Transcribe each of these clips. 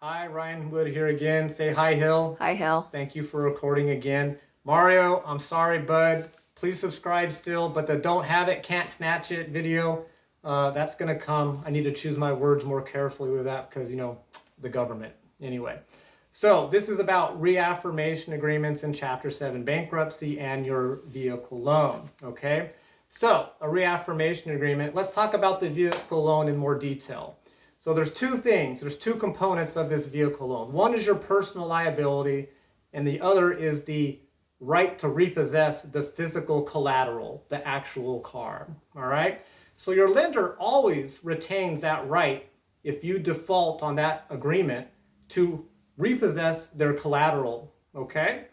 Hi, Ryan Wood here again. Say hi, Hill. Hi, Hill. Thank you for recording again. Mario, I'm sorry, bud. Please subscribe still, but the don't have it, can't snatch it video, that's going to come. I need to choose my words more carefully with that because, the government. Anyway, so this is about reaffirmation agreements in Chapter 7 bankruptcy and your vehicle loan, okay? So a reaffirmation agreement, let's talk about the vehicle loan in more detail. So there's two components of this vehicle loan. One is your personal liability, and the other is the right to repossess the physical collateral, the actual car, all right? So your lender always retains that right if you default on that agreement to repossess their collateral, okay?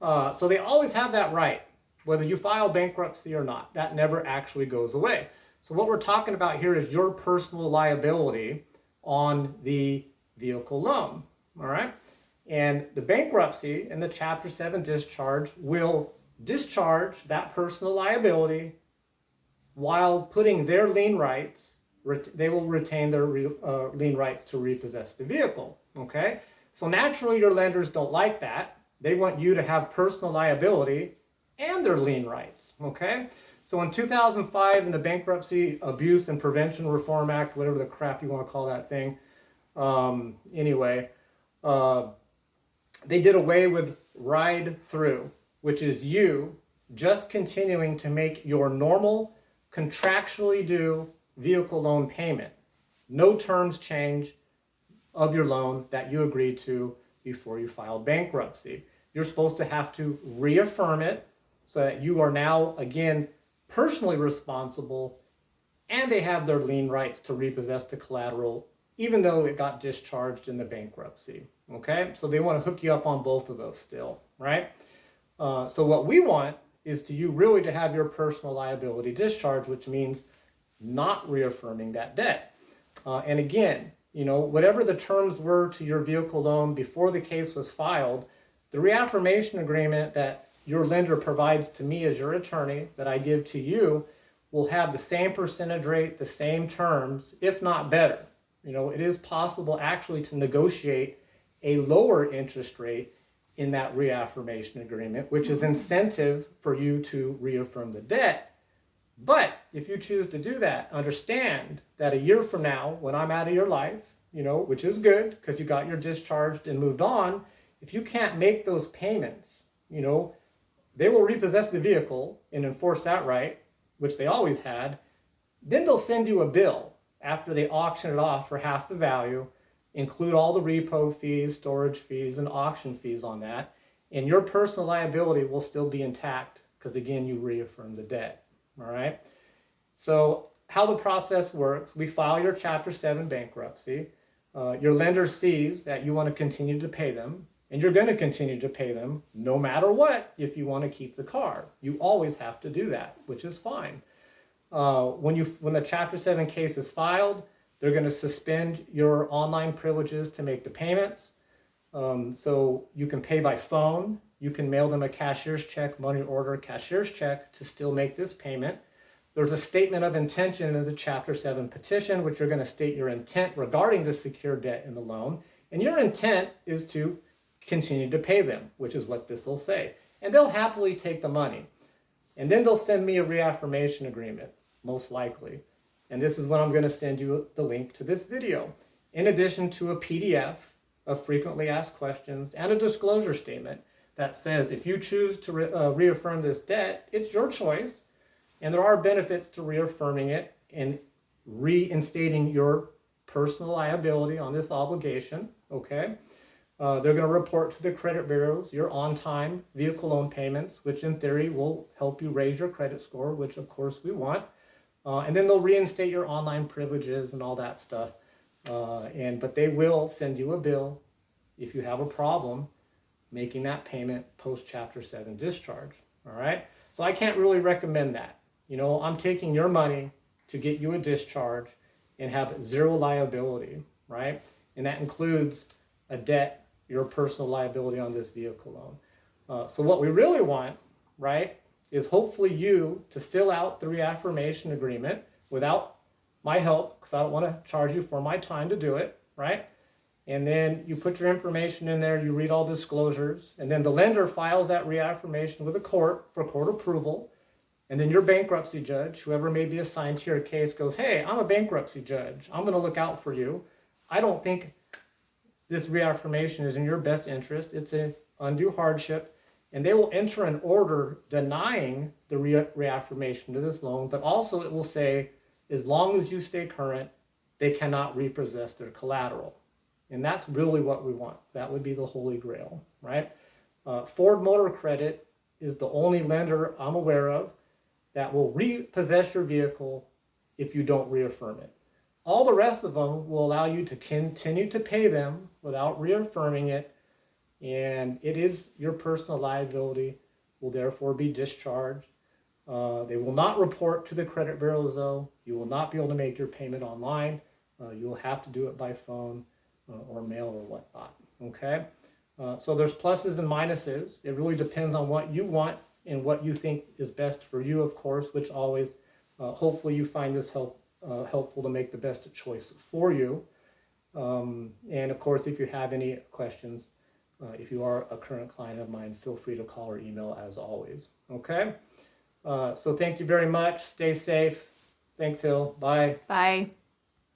So they always have that right, whether you file bankruptcy or not. That never actually goes away. So what we're talking about here is your personal liability on the vehicle loan, all right? And the bankruptcy and the Chapter 7 discharge will discharge that personal liability while putting their lien rights, they will retain their lien rights to repossess the vehicle, okay? So naturally your lenders don't like that. They want you to have personal liability and their lien rights, okay? So in 2005, in the Bankruptcy Abuse and Prevention Reform Act, whatever the crap you want to call that thing, they did away with ride-through, which is you just continuing to make your normal, contractually due vehicle loan payment. No terms change of your loan that you agreed to before you filed bankruptcy. You're supposed to have to reaffirm it so that you are now, again, personally responsible, and they have their lien rights to repossess the collateral, even though it got discharged in the bankruptcy, okay? So they want to hook you up on both of those still, right? So what we want is to you really to have your personal liability discharged, which means not reaffirming that debt. And again, whatever the terms were to your vehicle loan before the case was filed, the reaffirmation agreement that your lender provides to me as your attorney that I give to you will have the same percentage rate, the same terms, if not better. It is possible actually to negotiate a lower interest rate in that reaffirmation agreement, which is incentive for you to reaffirm the debt. But if you choose to do that, understand that a year from now, when I'm out of your life, which is good because you got your discharged and moved on, if you can't make those payments, they will repossess the vehicle and enforce that right, which they always had. Then they'll send you a bill after they auction it off for half the value, include all the repo fees, storage fees, and auction fees on that. And your personal liability will still be intact because, again, you reaffirm the debt, all right? So how the process works, we file your Chapter 7 bankruptcy. Your lender sees that you want to continue to pay them, and you're going to continue to pay them no matter what if you want to keep the car. You always have to do that, which is fine. When the Chapter 7 case is filed, they're going to suspend your online privileges to make the payments. So you can pay by phone. You can mail them a cashier's check, money order cashier's check to still make this payment. There's a statement of intention in the Chapter 7 petition, which you're going to state your intent regarding the secured debt in the loan. And your intent is to continue to pay them, which is what this will say. And they'll happily take the money. And then they'll send me a reaffirmation agreement, most likely. And this is when I'm going to send you the link to this video, in addition to a PDF of frequently asked questions and a disclosure statement that says if you choose to reaffirm this debt, it's your choice. And there are benefits to reaffirming it and reinstating your personal liability on this obligation, okay? They're going to report to the credit bureaus your on-time vehicle loan payments, which in theory will help you raise your credit score, which of course we want. And then they'll reinstate your online privileges and all that stuff. But they will send you a bill if you have a problem making that payment post-Chapter 7 discharge, all right? So I can't really recommend that. I'm taking your money to get you a discharge and have zero liability, right? And that includes a debt, your personal liability on this vehicle loan. So what we really want, right, is hopefully you to fill out the reaffirmation agreement without my help, because I don't want to charge you for my time to do it, right? And then you put your information in there, you read all disclosures, and then the lender files that reaffirmation with the court for court approval. And then your bankruptcy judge, whoever may be assigned to your case, goes, hey, I'm a bankruptcy judge. I'm going to look out for you. I don't think this reaffirmation is in your best interest. It's an undue hardship. And they will enter an order denying the reaffirmation to this loan, but also it will say, as long as you stay current, they cannot repossess their collateral. And that's really what we want. That would be the holy grail, right? Ford Motor Credit is the only lender I'm aware of that will repossess your vehicle if you don't reaffirm it. All the rest of them will allow you to continue to pay them without reaffirming it, and it is your personal liability, will therefore be discharged. They will not report to the credit bureaus though. You will not be able to make your payment online. You will have to do it by phone or mail or whatnot, okay? So there's pluses and minuses. It really depends on what you want and what you think is best for you, of course, which always, hopefully you find this helpful to make the best choice for you. And of course, if you have any questions, if you are a current client of mine, feel free to call or email as always, okay? So thank you very much. Stay safe. Thanks, Hill. Bye. Bye.